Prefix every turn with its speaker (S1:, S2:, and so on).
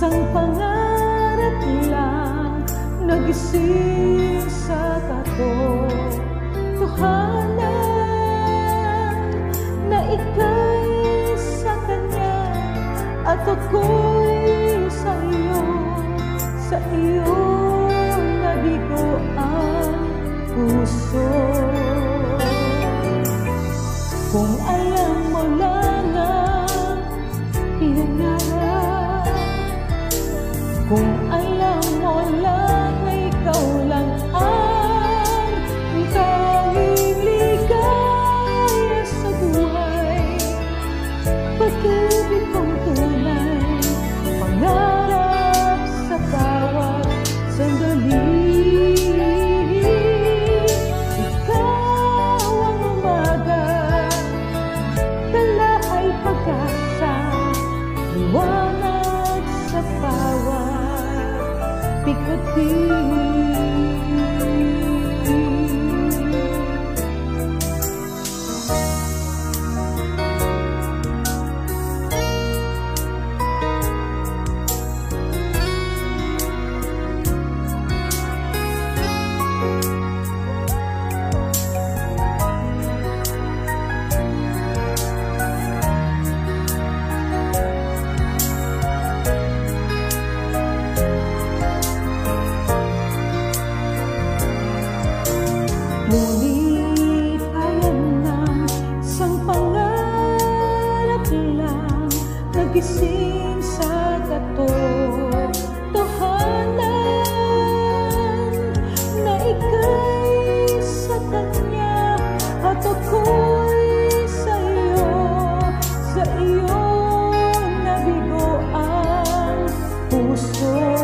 S1: isang pangarap lang nagising sa katotohanan na ika'y sa Kanya at ako'y sa iyo nabigo ang puso. Kung alam mo lang ang pinangarap, kung alam mo lang na ikaw lang ang tanging ligaya sa buhay, pag-ibig kong tunay, pangarap sa bawat sandali. Ikaw ang umaga, dala ay pag-asa, liwanag sa bawat pikutin. Ngunit alam ng isang pangarap lang nagising sa katotohanan na ika'y sa Kanya at ako'y sa iyo nabigo ang puso.